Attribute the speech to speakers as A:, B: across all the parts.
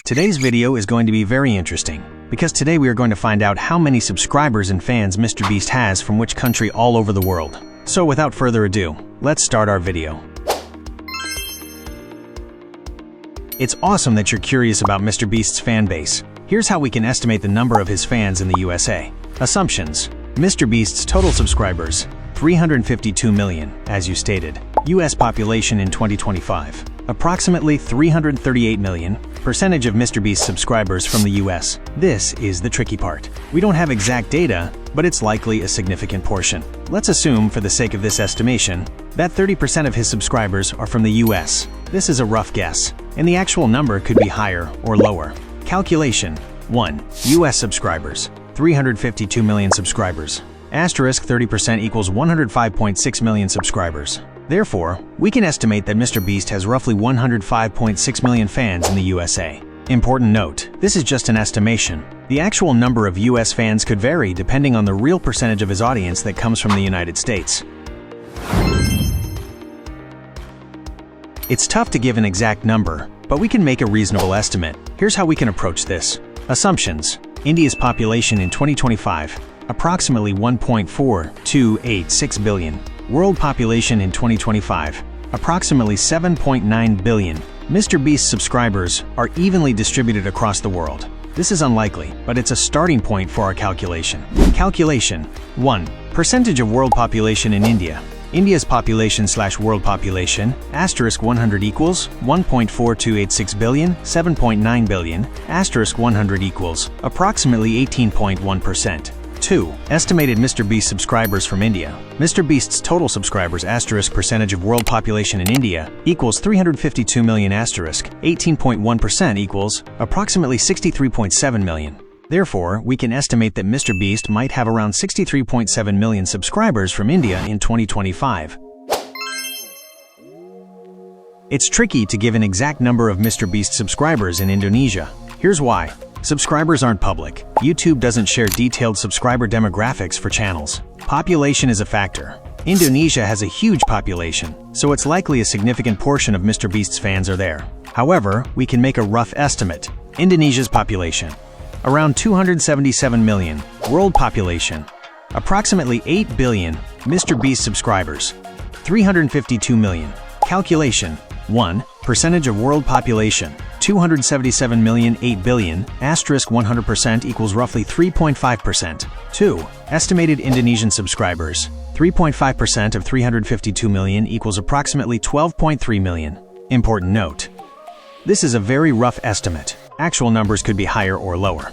A: Today's video is going to be very interesting, because today we are going to find out how many subscribers and fans MrBeast has from which country all over the world. So without further ado, let's start our video. It's awesome that you're curious about MrBeast's fan base. Here's how we can estimate the number of his fans in the USA. Assumptions. MrBeast's total subscribers, 352 million, as you stated. US population in 2025, approximately 338 million. Percentage of MrBeast subscribers from the US. This is the tricky part. We don't have exact data, but it's likely a significant portion. Let's assume, for the sake of this estimation, that 30% of his subscribers are from the US. This is a rough guess, and the actual number could be higher or lower. Calculation. 1. US subscribers, 352 million subscribers. Asterisk 30% equals 105.6 million subscribers. Therefore, we can estimate that MrBeast has roughly 105.6 million fans in the USA. Important note, this is just an estimation. The actual number of US fans could vary depending on the real percentage of his audience that comes from the United States. It's tough to give an exact number, but we can make a reasonable estimate. Here's how we can approach this. Assumptions. India's population in 2025, approximately 1.4286 billion. World population in 2025, approximately 7.9 billion. MrBeast subscribers are evenly distributed across the world. This is unlikely, but it's a starting point for our calculation. Calculation. 1. Percentage of world population in India. India's population/world population, asterisk 100 equals 1.4286 billion, 7.9 billion, asterisk 100 equals approximately 18.1%. 2. Estimated MrBeast subscribers from India. MrBeast's total subscribers asterisk percentage of world population in India equals 352 million asterisk 18.1% equals approximately 63.7 million. Therefore, we can estimate that MrBeast might have around 63.7 million subscribers from India in 2025. It's tricky to give an exact number of MrBeast subscribers in Indonesia. Here's why. Subscribers aren't public. YouTube doesn't share detailed subscriber demographics for channels. Population is a factor. Indonesia has a huge population, so it's likely a significant portion of MrBeast's fans are there. However, we can make a rough estimate. Indonesia's population, around 277 million. World population, approximately 8 billion. MrBeast subscribers, 352 million. Calculation. 1. Percentage of world population, 277 million, 8 billion, asterisk 100% equals roughly 3.5%. 2. Estimated Indonesian subscribers, 3.5% of 352 million equals approximately 12.3 million. Important note. This is a very rough estimate. Actual numbers could be higher or lower.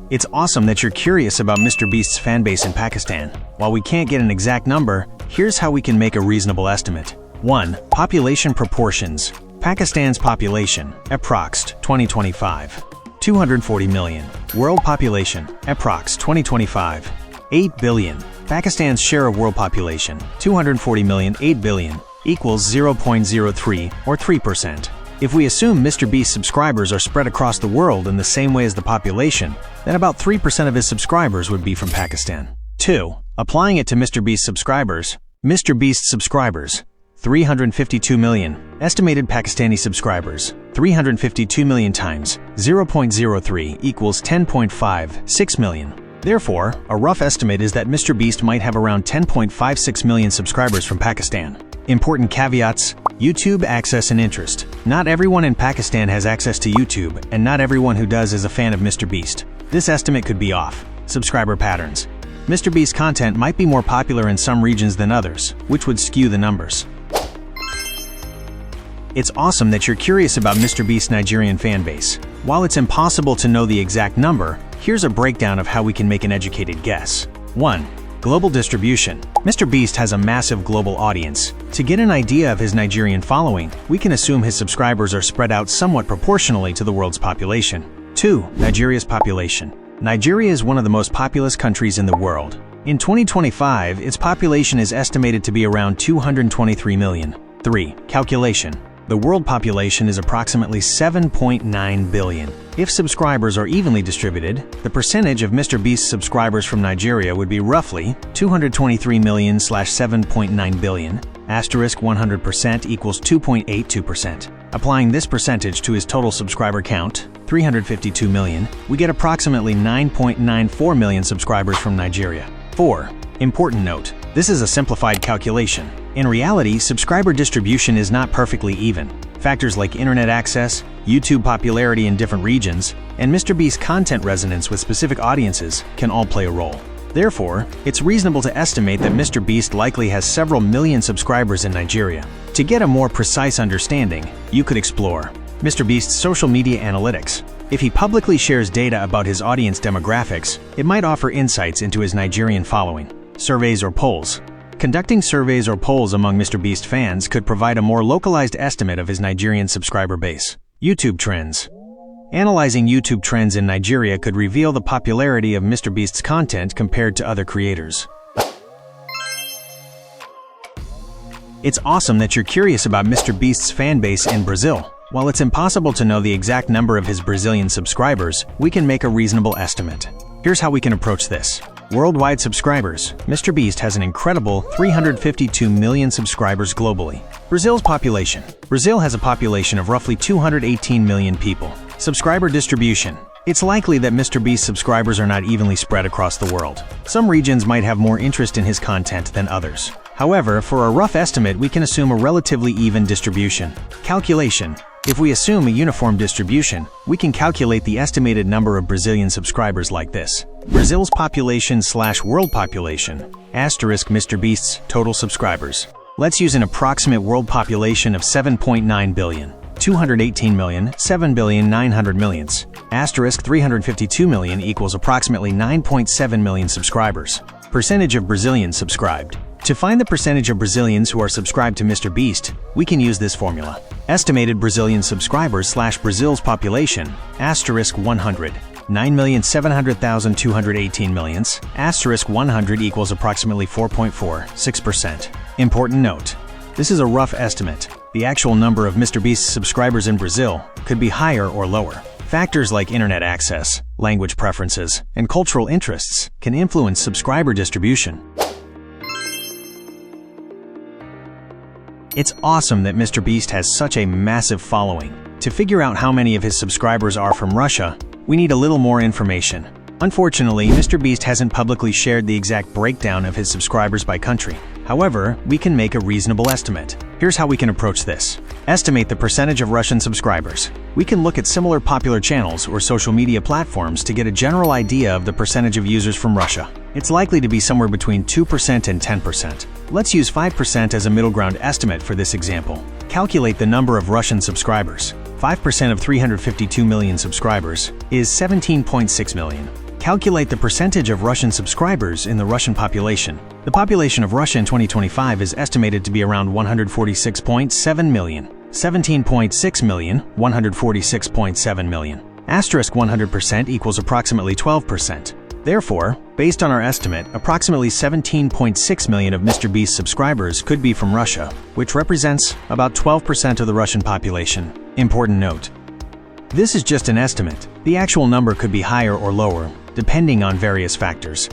A: It's awesome that you're curious about MrBeast's fanbase in Pakistan. While we can't get an exact number, here's how we can make a reasonable estimate. 1. Population proportions. Pakistan's population, approx. 2025, 240 million. World population, approx. 2025, 8 billion. Pakistan's share of world population, 240 million, 8 billion, equals 0.03 or 3%. If we assume MrBeast subscribers are spread across the world in the same way as the population, then about 3% of his subscribers would be from Pakistan. 2. Applying it to MrBeast subscribers. MrBeast subscribers, 352 million. Estimated Pakistani subscribers, 352 million times 0.03 equals 10.56 million. Therefore, a rough estimate is that MrBeast might have around 10.56 million subscribers from Pakistan. Important caveats. YouTube access and interest. Not everyone in Pakistan has access to YouTube, and not everyone who does is a fan of MrBeast. This estimate could be off. Subscriber patterns. MrBeast content might be more popular in some regions than others, which would skew the numbers. It's awesome that you're curious about MrBeast's Nigerian fanbase. While it's impossible to know the exact number, here's a breakdown of how we can make an educated guess. 1. Global distribution. MrBeast has a massive global audience. To get an idea of his Nigerian following, we can assume his subscribers are spread out somewhat proportionally to the world's population. 2. Nigeria's population. Nigeria is one of the most populous countries in the world. In 2025, its population is estimated to be around 223 million. 3. Calculation. The world population is approximately 7.9 billion. If subscribers are evenly distributed, the percentage of MrBeast subscribers from Nigeria would be roughly 223 million/7.9 billion. asterisk 100% equals 2.82%. Applying this percentage to his total subscriber count, 352 million, we get approximately 9.94 million subscribers from Nigeria. 4. Important note: this is a simplified calculation. In reality, subscriber distribution is not perfectly even. Factors like internet access, YouTube popularity in different regions, and MrBeast's content resonance with specific audiences can all play a role. Therefore, it's reasonable to estimate that MrBeast likely has several million subscribers in Nigeria. To get a more precise understanding, you could explore MrBeast's social media analytics. If he publicly shares data about his audience demographics, it might offer insights into his Nigerian following. Surveys or polls. Conducting surveys or polls among MrBeast fans could provide a more localized estimate of his Nigerian subscriber base. YouTube trends. Analyzing YouTube trends in Nigeria could reveal the popularity of MrBeast's content compared to other creators. It's awesome that you're curious about MrBeast's fanbase in Brazil. While it's impossible to know the exact number of his Brazilian subscribers, we can make a reasonable estimate. Here's how we can approach this. Worldwide subscribers. MrBeast has an incredible 352 million subscribers globally. Brazil's population. Brazil has a population of roughly 218 million people. Subscriber distribution. It's likely that MrBeast subscribers are not evenly spread across the world. Some regions might have more interest in his content than others. However, for a rough estimate, we can assume a relatively even distribution. Calculation. If we assume a uniform distribution, we can calculate the estimated number of Brazilian subscribers like this. Brazil's population/world population, asterisk MrBeast's total subscribers. Let's use an approximate world population of 7.9 billion. 218 million, 7 billion 900 millions. Asterisk 352 million equals approximately 9.7 million subscribers. Percentage of Brazilians subscribed. To find the percentage of Brazilians who are subscribed to MrBeast, we can use this formula. Estimated Brazilian subscribers/Brazil's population, asterisk 100. 9,700,218 millions, asterisk 100 equals approximately 4.46%. Important note: this is a rough estimate. The actual number of MrBeast's subscribers in Brazil could be higher or lower. Factors like internet access, language preferences, and cultural interests can influence subscriber distribution. It's awesome that MrBeast has such a massive following. To figure out how many of his subscribers are from Russia, we need a little more information. Unfortunately, MrBeast hasn't publicly shared the exact breakdown of his subscribers by country. However, we can make a reasonable estimate. Here's how we can approach this. Estimate the percentage of Russian subscribers. We can look at similar popular channels or social media platforms to get a general idea of the percentage of users from Russia. It's likely to be somewhere between 2% and 10%. Let's use 5% as a middle ground estimate for this example. Calculate the number of Russian subscribers. 5% of 352 million subscribers is 17.6 million. Calculate the percentage of Russian subscribers in the Russian population. The population of Russia in 2025 is estimated to be around 146.7 million. 17.6 million, 146.7 million. Asterisk 100% equals approximately 12%. Therefore, based on our estimate, approximately 17.6 million of MrBeast subscribers could be from Russia, which represents about 12% of the Russian population. Important note: this is just an estimate. The actual number could be higher or lower, depending on various factors.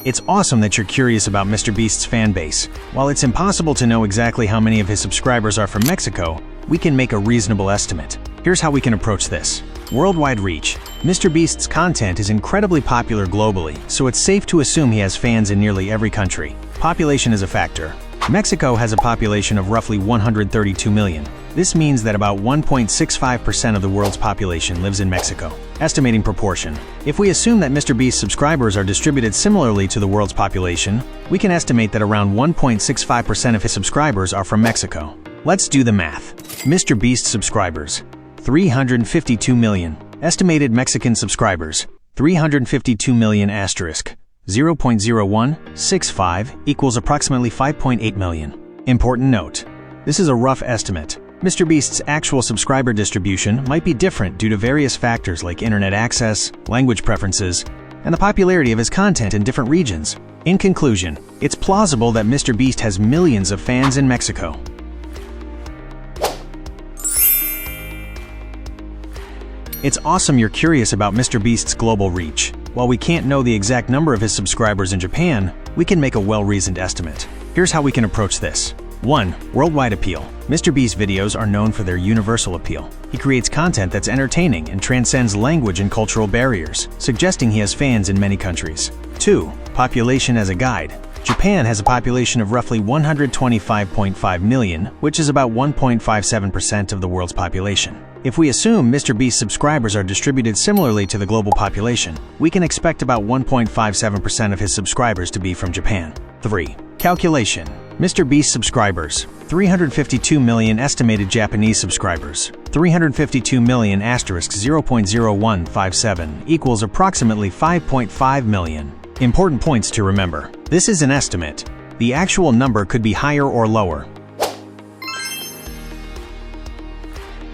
A: It's awesome that you're curious about MrBeast's fanbase. While it's impossible to know exactly how many of his subscribers are from Mexico, we can make a reasonable estimate. Here's how we can approach this. Worldwide reach. MrBeast's content is incredibly popular globally, so it's safe to assume he has fans in nearly every country. Population is a factor. Mexico has a population of roughly 132 million. This means that about 1.65% of the world's population lives in Mexico. Estimating proportion. If we assume that MrBeast subscribers are distributed similarly to the world's population, we can estimate that around 1.65% of his subscribers are from Mexico. Let's do the math. MrBeast subscribers, 352 million. Estimated Mexican subscribers, 352 million asterisk. 0.0165 equals approximately 5.8 million. Important note: this is a rough estimate. MrBeast's actual subscriber distribution might be different due to various factors like internet access, language preferences, and the popularity of his content in different regions. In conclusion, it's plausible that MrBeast has millions of fans in Mexico. It's awesome you're curious about MrBeast's global reach. While we can't know the exact number of his subscribers in Japan, we can make a well-reasoned estimate. Here's how we can approach this. 1. Worldwide appeal. MrBeast's videos are known for their universal appeal. He creates content that's entertaining and transcends language and cultural barriers, suggesting he has fans in many countries. 2. Population as a guide. Japan has a population of roughly 125.5 million, which is about 1.57% of the world's population. If we assume MrBeast's subscribers are distributed similarly to the global population, we can expect about 1.57% of his subscribers to be from Japan. 3. Calculation. MrBeast subscribers. 352 million estimated Japanese subscribers. 352 million asterisk 0.0157 equals approximately 5.5 million. Important points to remember. This is an estimate. The actual number could be higher or lower.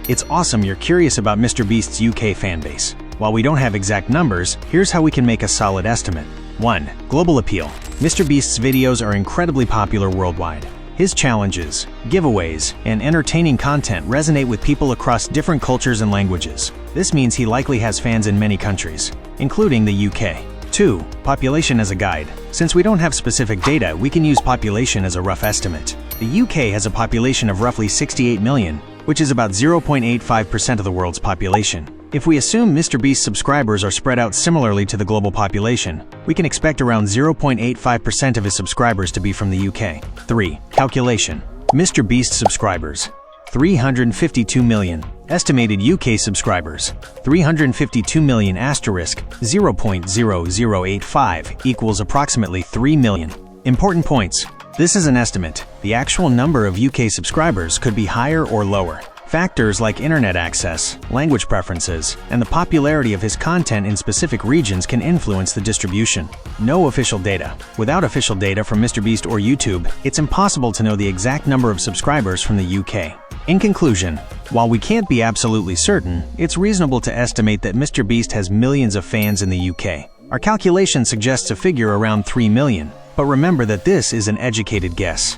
A: It's awesome you're curious about MrBeast's UK fanbase. While we don't have exact numbers, here's how we can make a solid estimate. 1. Global appeal. MrBeast's videos are incredibly popular worldwide. His challenges, giveaways, and entertaining content resonate with people across different cultures and languages. This means he likely has fans in many countries, including the UK. 2. Population as a guide. Since we don't have specific data, we can use population as a rough estimate. The UK has a population of roughly 68 million, which is about 0.85% of the world's population. If we assume MrBeast's subscribers are spread out similarly to the global population, we can expect around 0.85% of his subscribers to be from the UK. 3. Calculation. MrBeast subscribers. 352 million. Estimated UK subscribers. 352 million asterisk 0.0085 equals approximately 3 million. Important points. This is an estimate. The actual number of UK subscribers could be higher or lower. Factors like internet access, language preferences, and the popularity of his content in specific regions can influence the distribution. No official data. Without official data from MrBeast or YouTube, it's impossible to know the exact number of subscribers from the UK. In conclusion, while we can't be absolutely certain, it's reasonable to estimate that MrBeast has millions of fans in the UK. Our calculation suggests a figure around 3 million, but remember that this is an educated guess.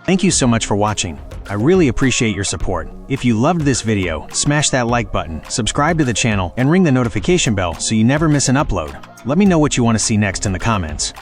A: Thank you so much for watching. I really appreciate your support. If you loved this video, smash that like button, subscribe to the channel, and ring the notification bell so you never miss an upload. Let me know what you want to see next in the comments.